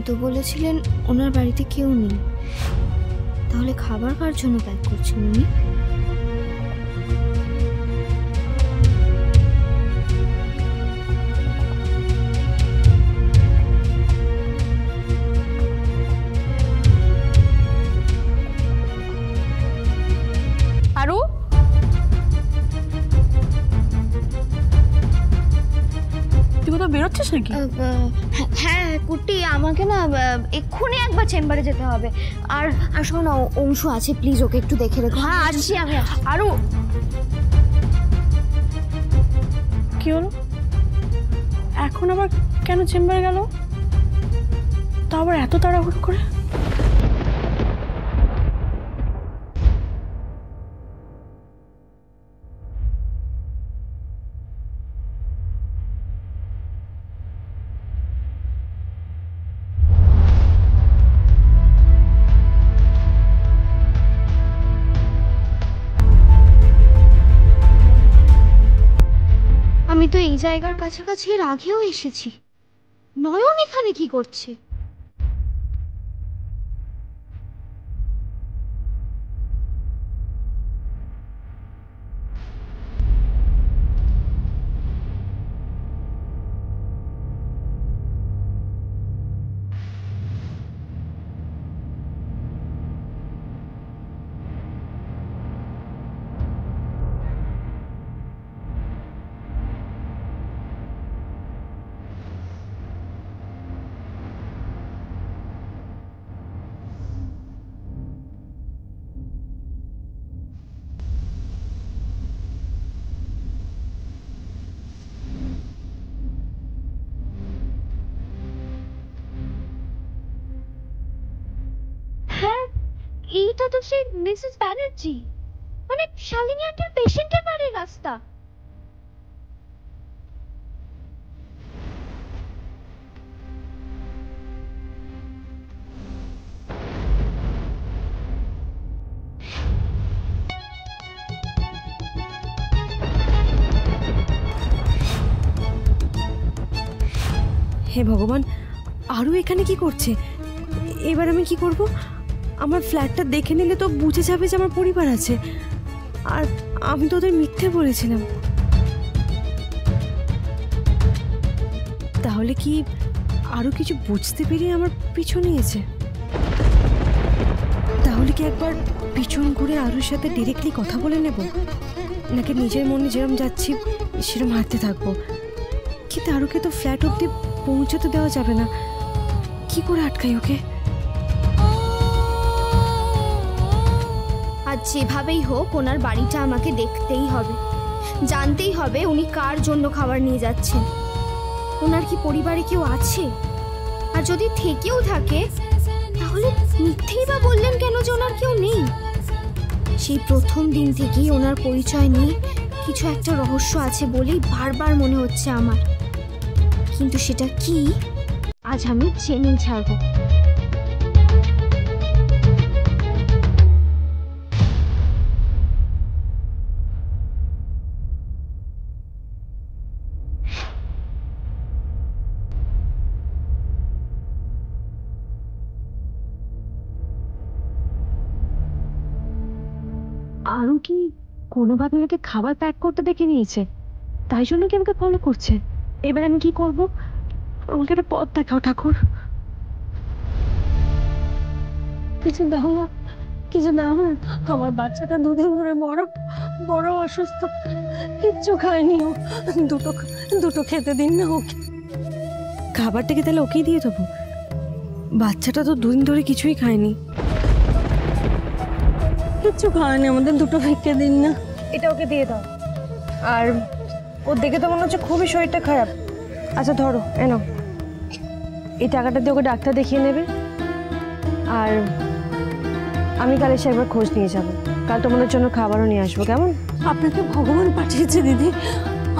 তো বলেছিলেন ওনার বাড়িতে কেউ নেই, তাহলে খাবার কার জন্য প্যাক করছেন উনি? আরু, তুই কোথাও বেরোচ্ছিস নাকি? হ্যাঁ কুটি, আমাকে না এক্ষুনি একবার চেম্বারে যেতে হবে। আর আর শোনো, অংশু আছে, প্লিজ ওকে একটু দেখে রেখো। হ্যাঁ আসছি আমি। আরু, কি হলো? এখন আবার কেন চেম্বারে গেল? তা আবার এত তাড়াহুড়ো করে? আমি তো এই জায়গার কাছাকাছি এর আগেও এসেছি। নয়ন এখানে কি করছে? হ্যাঁ, এইটা তো সেই মিসেস ব্যানার্জি, মানে শালিনী আন্টির পেশেন্টের বাড়ির রাস্তা। হে ভগবান, আরও এখানে কি করছে? এবার আমি কি করব? আমার ফ্ল্যাটটা দেখে নিলে তো বুঝে যাবে যে আমার পরিবার আছে, আর আমি তো ওদের মিথ্যে বলেছিলাম। তাহলে কি আরও কিছু বুঝতে পেরে আমার পিছু নিয়েছে? তাহলে কি একবার পিছন ঘুরে আরুর সাথে ডিরেক্টলি কথা বলে নেব, নাকি নিজের মনে যেরম যাচ্ছি সেরম হাঁটতে থাকবো? কিন্তু আরুকে তো ফ্ল্যাট অব্দি পৌঁছতে দেওয়া যাবে না, কি করে আটকাই ওকে? আর যেভাবেই হোক ওনার বাড়িটা আমাকে দেখতেই হবে, জানতেই হবে উনি কার জন্য খাবার নিয়ে যাচ্ছেন। ওনার কি পরিবারে কেউ আছে? আর যদি থেকেও থাকে তাহলে মিথ্যেই বা বললেন কেন যে ওনার কেউ নেই? সেই প্রথম দিন থেকেই ওনার পরিচয় নিয়ে কিছু একটা রহস্য আছে বলেই বারবার মনে হচ্ছে আমার, কিন্তু সেটা কি আজ আমি জেনেই ছাড়বো। আরও কি কোনোভাবে ওকে খাবার প্যাক করতে দেখে নিয়েছে, তাই জন্য কি আমাকে ফলো করছে? এবার আমি কি করব? আমাকে একটা পথ দেখাও ঠাকুর। কিছু দাও না, কিছু দাও না। আমার বাচ্চাটা দুদিন ধরে বড় বড় অসুস্থ, কিচ্ছু খায়নি ও। দুটো খেতে দিন না ওকে। খাবারটাকে তাহলে ওকেই দিয়ে দেবো? বাচ্চাটা তো দুদিন ধরে কিছুই খায়নি। কিচ্ছু খায়নি, আমাদের দুটো খেতে দিন না। এটা ওকে দিয়ে দাও। আর ওর দেখে তো মনে হচ্ছে খুবই শরীরটা খারাপ। আচ্ছা ধরো, এনো, এই টাকাটা দিয়ে ওকে ডাক্তার দেখিয়ে নেবে। আর আমি কাল এসে একবার খোঁজ নিয়ে যাবো, কাল তোমাদের জন্য খাবারও নিয়ে আসবো, কেমন? আপনাকে ভগবান পাঠিয়েছে দিদি,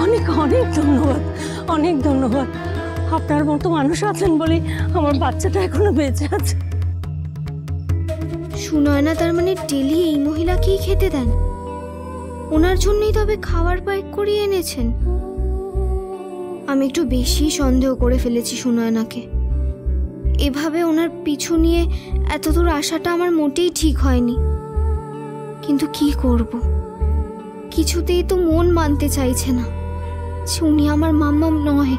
অনেক অনেক ধন্যবাদ, অনেক ধন্যবাদ। আপনার মতো মানুষ আছেন বলে আমার বাচ্চাটা এখনো বেঁচে আছে। সুনয়না তার মানে ডেলি এই মহিলাকেই খেতে দেন? ওনার জন্যই তবে খাবার প্যাক করিয়ে এনেছেন? আমি একটু বেশি সন্দেহ করে ফেলেছি সুনয়নাকে। এভাবে ওনার পিছু নিয়ে এত দূর আসাটা আমার মোটেই ঠিক হয়নি। কিন্তু কি করব, কিছুতেই তো মন মানতে চাইছে না যে উনি আমার মাম্মাম নয়।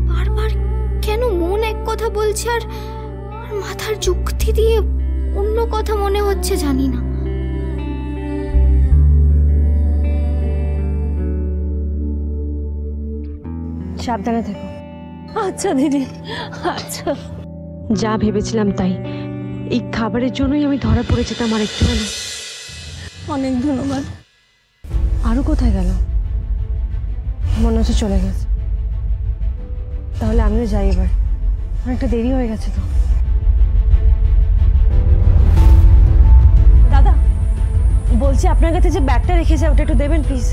বারবার কেন মন এক কথা বলছে আর মাথার যুক্তি দিয়ে অন্য কথা মনে হচ্ছে জানি না। সাবধানে থেকো। আচ্ছা দিদি, আচ্ছা। যা ভেবেছিলাম তাই, এই খাবারের জন্যই আমি ধরা পড়ে যেতাম আর একটু হলো। অনেক ধন্যবাদ। আরও কোথায় গেল? মনে হচ্ছে চলে গেছে। তাহলে আমিও যাই এবার, অনেকটা দেরি হয়ে গেছে তো। দাদা বলছি, আপনার কাছে যে ব্যাগটা রেখেছে ওটা একটু দেবেন প্লিজ।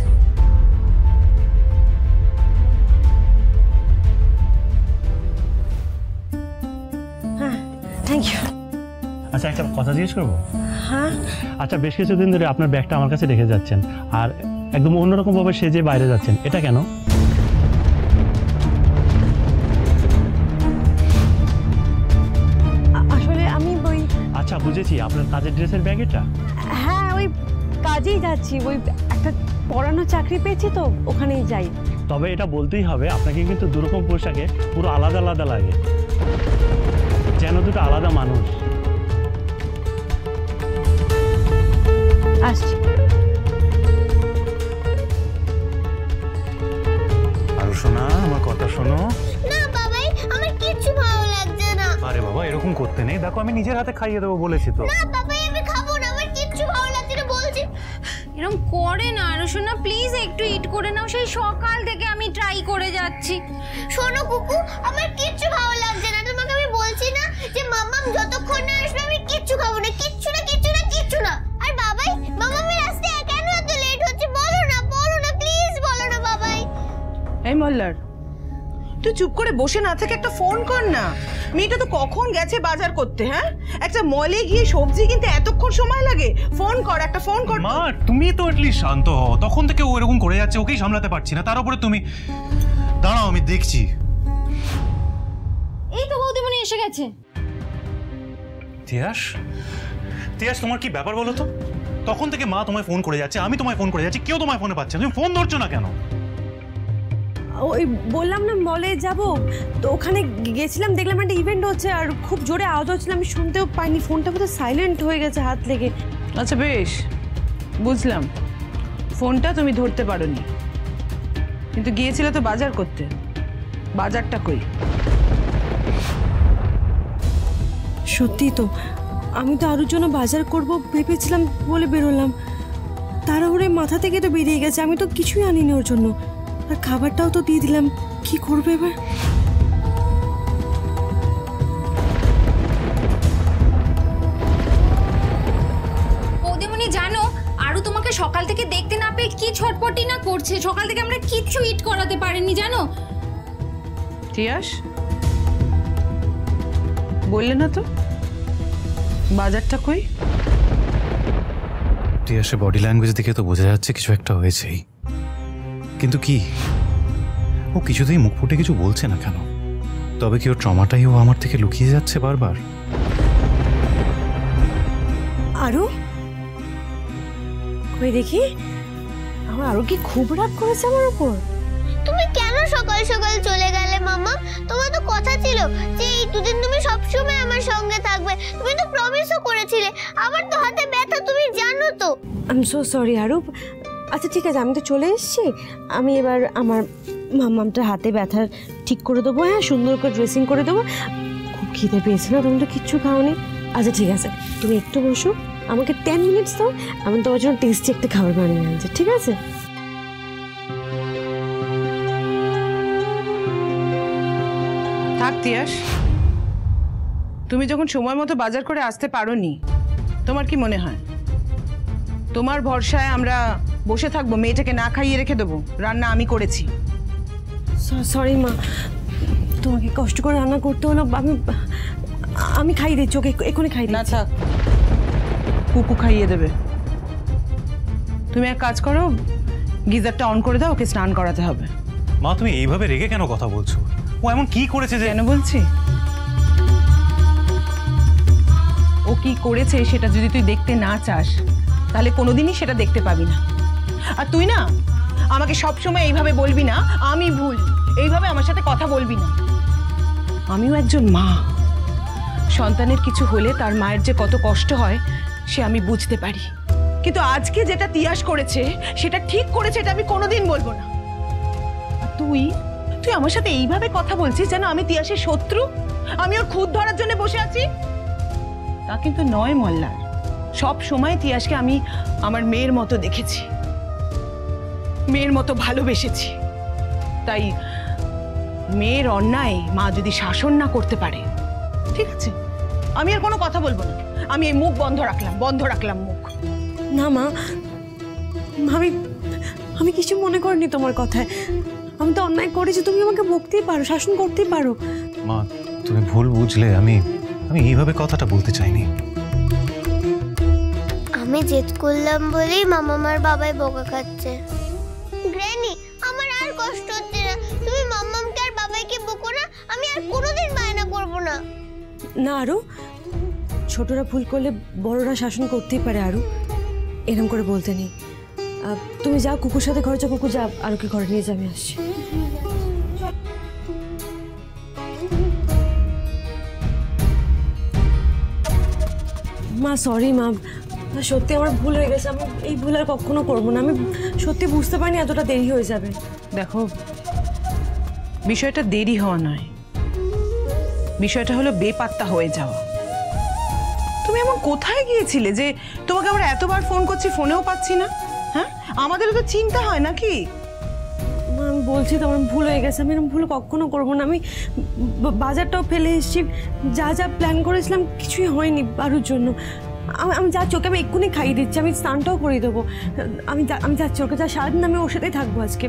হ্যাঁ, থ্যাংক ইউ। আচ্ছা, একটা কথা জিজ্ঞেস করবো? হ্যাঁ। আচ্ছা, বেশ কিছুদিন ধরে আপনার ব্যাগটা আমার কাছে রেখে যাচ্ছেন আর একদম অন্যরকম ভাবে সেজে বাইরে যাচ্ছেন, এটা কেন? আসলে আমি ওই, আচ্ছা বুঝেছি, আপনার কাজের ড্রেসের ব্যাগ এটা? হ্যাঁ ওই কাজেই যাচ্ছি, ওই একটা পড়ানো চাকরি পেয়েছি তো ওখানেই যাই। তবে এটা বলতেই হবে, আপনাকে কিন্তু দুরকম পোশাকে পুরো আলাদা আলাদা লাগে, যেন দুটো আলাদা মানুষ। আসছি। আর শোনা, আমার কথা শোনো। না বাবাই, আমার কিচ্ছু ভালো লাগছে না। আরে বাবা, এরকম করতে নেই, দেখো আমি নিজের হাতে খাইয়ে দেবো বলেছি তো। না বাবাই, আমি খাবো না, আমার কিচ্ছু ভালো লাগছে না বলছি। এরকম করে না আরুষনা, প্লিজ একটু ইট করে নাও। সেই সকাল থেকে আমি ট্রাই করে যাচ্ছি। শোনো কুকু, আমার কিচ্ছু ভালো লাগছে না। তোমাকে আমি বলছি না যে মাম্মাম যতক্ষণ না আসবে আমি কিচ্ছু খাবো না, কিচ্ছু না, কিচ্ছু না, কিচ্ছু না। আর বাবাই, মাম্মামের রাস্তায় কেন এত লেট হচ্ছে? বলো না, বলো না, প্লিজ বলো না বাবাই। এই মল্লার, তুই চুপ করে বসে না থেকে একটা ফোন কর না। মেয়েটা তো কখন গেছে বাজার করতে। হ্যাঁ, একটা মলে গিয়ে সবজি কিনতে এতক্ষণ সময় লাগে? ফোন কর, একটা ফোন কর। মা, তুমি তো এটলিস্ট শান্ত হও। তখন থেকে ও এরকম করে যাচ্ছে, ওকেই সামলাতে পারছি না, তার উপরে তুমি। দাঁড়াও, আমি দেখছি। এই তো বৌদিমণি এসে গেছে। তিয়াস, তিয়াস, তোমার কি ব্যাপার বলো তো? তখন থেকে মা তোমায় ফোন করে যাচ্ছে, আমি তোমায় ফোন করে যাচ্ছি, কেউ তোমায় ফোনে পাচ্ছে না, তুমি ফোন ধরছো না কেন? ওই বললাম না মলে যাব, তো ওখানে গেছিলাম, দেখলাম একটা ইভেন্ট হচ্ছে আর খুব জোরে আওয়াজ হচ্ছিল, আমি শুনতেও পাইনি, ফোনটা বোধহয় সাইলেন্ট হয়ে গেছে হাত লেগে। আচ্ছা বেশ, বুঝলাম, ফোনটা তুমি ধরতে পারোনি, কিন্তু গিয়েছিলে তো বাজার করতে। বাজারটা কই? সত্যি তো, আমি তো আরুর জন্য বাজার করব ভেবেছিলাম বলে বেরোলাম, তাড়াহুড়ে মাথা থেকে তো বেরিয়ে গেছে, আমি তো কিছুই আনিনি ওর জন্য, আর খাবারটাও তো দিয়ে দিলাম, কি করবে এবার? বৌদিমণি জানো, আরু তোমাকে সকাল থেকে দেখতে না পেয়ে কি ছটপটি না করছে। সকাল থেকে আমরা কিচ্ছু ইট করাতে পারিনি জানো। তিয়াস, বললে না তো বাজারটা কই? তিয়াসের বডি ল্যাঙ্গুয়েজ দেখে তো বোঝা যাচ্ছে কিছু একটা হয়েছেই, কিন্তু কি? ও কিছুতেই মুখ ফুটে কিছু বলছে না কেন? তবে কি ওর ট্রমাটাই ও আমার থেকে লুকিয়ে যাচ্ছে বারবার? আরু কই দেখি, আমার আরু কি খুব রাগ করেছে আমার উপর? তুমি কেন সকাল সকাল চলে গেলে মাম্মা? তোমার তো কথা ছিল যে এই দুদিন তুমি সবসময় আমার সঙ্গে থাকবে, তুমি তো প্রমিসও করেছিলে। আমার তো হাতে ব্যথা, তুমি জানো তো। আই এম সো সরি আরু। আচ্ছা ঠিক আছে, আমি তো চলে এসেছি, আমি এবার আমার মাম্মামটার হাতে ব্যথা ঠিক করে দেবো। হ্যাঁ, সুন্দর করে ড্রেসিং করে দেবো। খুব খিদে পেয়েছে না, তুমি তো কিচ্ছু খাওনি। আচ্ছা ঠিক আছে, তুমি একটু বসো, আমাকে 10 মিনিটস দাও, আমি তোমার জন্য টেস্টি একটা খাবার বানিয়ে আনছি, ঠিক আছে? থাক তিয়াস, তুমি যখন সময় মতো বাজার করে আসতে পারোনি, তোমার কি মনে হয় তোমার ভরসায় আমরা বসে থাকবো? মেয়েটাকে না খাইয়ে রেখে দেবো? রান্না আমি করেছি। সরি মা, তোমাকে কষ্ট করে রান্না করতে হলো। আমি খাইয়ে দিচ্ছি ওকে, এক্ষুনি খাইয়ে না দিচ্ছি। থাক, কুকু খাইয়ে দেবে। তুমি এক কাজ করো, গিজারটা অন করে দাও, ওকে স্নান করাতে হবে। মা, তুমি এইভাবে রেগে কেন কথা বলছো? ও এমন কি করেছে যে? কেন বলছি? কি করেছে সেটা যদি তুই দেখতে না চাস তাহলে কোনোদিনই সেটা দেখতে পাবি না। আর তুই না আমাকে সবসময় এইভাবে বলবি না আমি ভুল, এইভাবে আমার সাথে কথা বলবি না। আমিও একজন মা, সন্তানের কিছু হলে তার মায়ের যে কত কষ্ট হয় সে আমি বুঝতে পারি, কিন্তু আজকে যেটা তিয়াস করেছে সেটা ঠিক করেছে এটা আমি কোনোদিন বলবো না। আর তুই তুই আমার সাথে এইভাবে কথা বলছিস যেন আমি তিয়াসের শত্রু, আমি ওর খুদ ধরার জন্য বসে আছি। তা কিন্তু নয় মল্লার, সব সময় তিয়াসকে আমি আমার মেয়ের মতো দেখেছি, মেয়ের মতো ভালোবেসেছি। তাই মেয়ের অন্যায় মা যদি শাসন না করতে পারে, ঠিক আছে আমি আর কোনো কথা বলবো না, আমি এই মুখ বন্ধ রাখলাম মুখ। না মা, আমি আমি কিছু মনে করিনি তোমার কথায়। আমি তো অন্যায় করেছি, তুমি আমাকে বকতেই পারো, শাসন করতেই পারো। মা তুমি ভুল বুঝলে, আমি এইভাবে কথাটা বলতে চাইনি। আমি জেদ করলাম বলেই মামামার বাবাই বকা খাচ্ছে। গ্র্যানি, আমার আর কষ্ট হচ্ছে না, তুমি মাম্মামকে আর বাবাইকে বকো না, আমি আর কোনোদিন বায়না করব না। না আরু, ছোটরা ভুল করলে বড়রা শাসন করতেই পারে আরু, এরকম করে বলতে নেই। তুমি যাও কুকুর সাথে ঘরে যাও, কুকুর যা আরুকে ঘরে নিয়ে যা, আমি আসছি। মা সরি মা, সত্যি আমার ভুল হয়ে গেছে, আমি এই ভুল আর কখনো করবো না। আমি সত্যি বুঝতে পারিনি এতটা দেরি হয়ে যাবে। দেখো বিষয়টা দেরি হওয়া নয়, বিষয়টা হলো বেপাত্তা হয়ে যাওয়া। তুমি এমন কোথায় গিয়েছিলে যে তোমাকে আমরা এতবার ফোন করছি ফোনেও পাচ্ছি না? হ্যাঁ, আমাদেরও তো চিন্তা হয় নাকি? মা আমি বলছি তো আমার ভুল হয়ে গেছে, আমি এরকম ভুল কখনো করবো না। আমি বাজারটাও ফেলে এসেছি, যা যা প্ল্যান করেছিলাম কিছুই হয়নি আরুর জন্য। আমি যা চোখে আমি এক্ষুনি খাইয়ে দিচ্ছি, আমি স্নানটাও করিয়ে দেবো। আমি যাচ্ছি, ওকে যা সারাদিন আমি ওর সাথেই থাকবো আজকে।